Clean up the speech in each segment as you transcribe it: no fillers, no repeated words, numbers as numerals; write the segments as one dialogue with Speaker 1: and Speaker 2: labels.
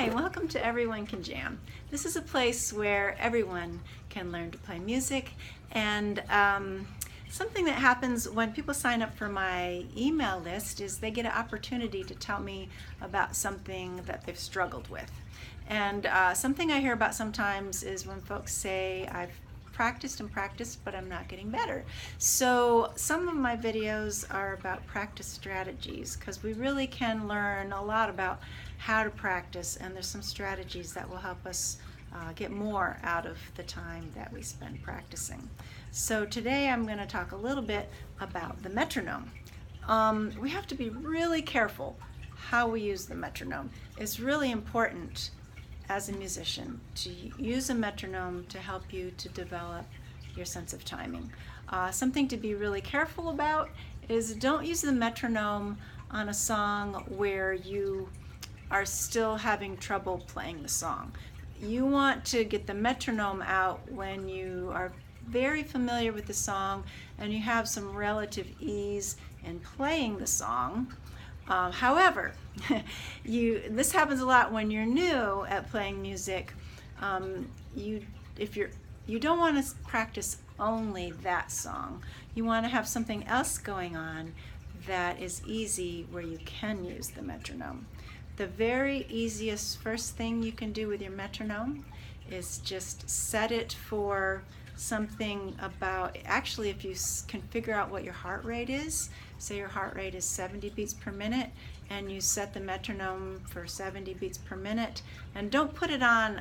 Speaker 1: Hi, welcome to Everyone Can Jam. This is a place where everyone can learn to play music, and something that happens when people sign up for my email list is they get an opportunity to tell me about something that they've struggled with. And something I hear about sometimes is when folks say, I've practiced and practiced, but I'm not getting better. So some of my videos are about practice strategies, because we really can learn a lot about how to practice, and there's some strategies that will help us get more out of the time that we spend practicing. So today I'm going to talk a little bit about the metronome. We have to be really careful how we use the metronome. It's really important as a musician to use a metronome to help you to develop your sense of timing. Something to be really careful about is don't use the metronome on a song where you are still having trouble playing the song. You want to get the metronome out when you are very familiar with the song and you have some relative ease in playing the song. However, this happens a lot when you're new at playing music. You don't want to practice only that song. You want to have something else going on that is easy where you can use the metronome. The very easiest first thing you can do with your metronome is just set it for something about, actually if you can figure out what your heart rate is, say your heart rate is 70 beats per minute and you set the metronome for 70 beats per minute, and don't put it on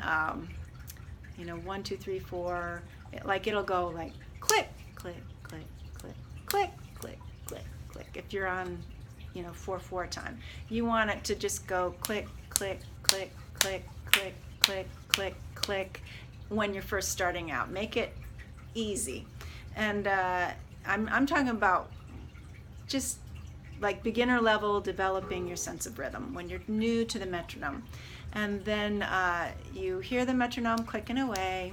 Speaker 1: 1, 2, 3, 4, it'll go like click, click, click, click, click, click, click, click. If you're on 4/4 time, you want it to just go click, click, click, click, click, click, click, click when you're first starting out. Make it easy. And I'm talking about just like beginner level, developing your sense of rhythm when you're new to the metronome. And then you hear the metronome clicking away,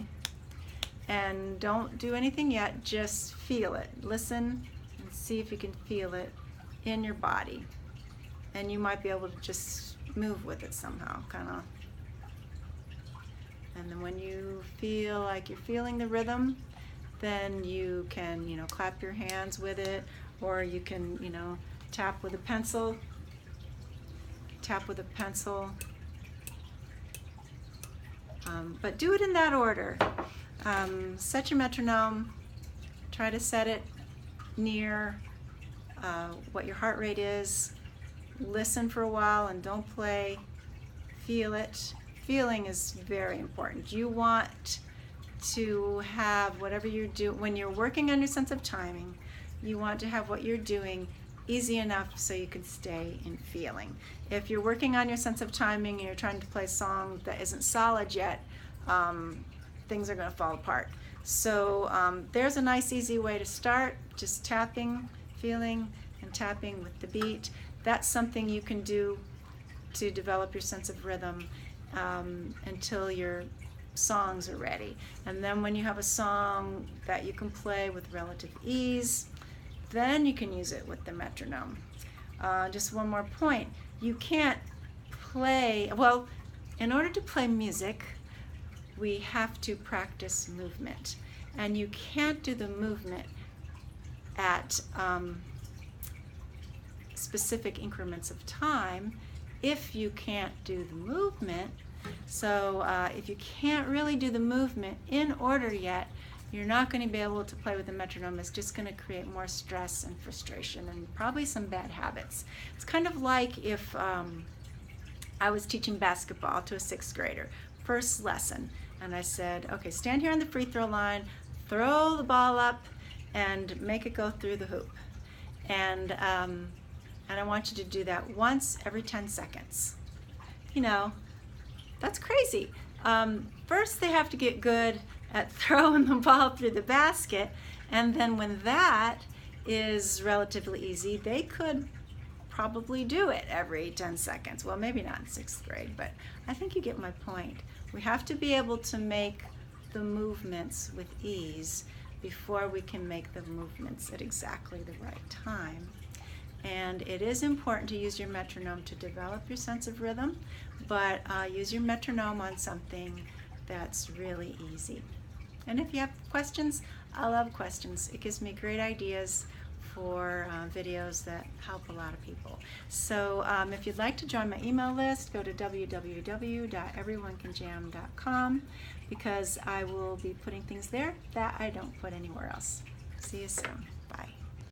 Speaker 1: and don't do anything yet, just feel it. Listen and see if you can feel it in your body, and you might be able to just move with it somehow, kind of. And then when you feel like you're feeling the rhythm, then you can clap your hands with it, or you can tap with a pencil. But do it in that order. Set your metronome, try to set it near what your heart rate is. Listen for a while and don't play. Feel it. Feeling is very important. You want to have whatever you do when you're working on your sense of timing. You want to have what you're doing easy enough so you can stay in feeling. If you're working on your sense of timing and you're trying to play a song that isn't solid yet, things are going to fall apart. So there's a nice easy way to start, just tapping, feeling, and tapping with the beat. That's something you can do to develop your sense of rhythm until your songs are ready. And then when you have a song that you can play with relative ease, then you can use it with the metronome. Just one more point. You can't play, well, in order to play music, we have to practice movement. And you can't do the movement at specific increments of time if you can't do the movement. So if you can't really do the movement in order yet, you're not going to be able to play with the metronome. It's just going to create more stress and frustration and probably some bad habits. It's kind of like if I was teaching basketball to a 6th grader, first lesson, and I said, okay, stand here on the free throw line, throw the ball up, and make it go through the hoop. And I want you to do that once every 10 seconds. That's crazy. First they have to get good at throwing the ball through the basket, and then when that is relatively easy, they could probably do it every 10 seconds. Well, maybe not in 6th grade, but I think you get my point. We have to be able to make the movements with ease before we can make the movements at exactly the right time. And it is important to use your metronome to develop your sense of rhythm, but use your metronome on something that's really easy. And if you have questions, I love questions. It gives me great ideas for videos that help a lot of people. So if you'd like to join my email list, go to www.everyonecanjam.com, because I will be putting things there that I don't put anywhere else. See you soon.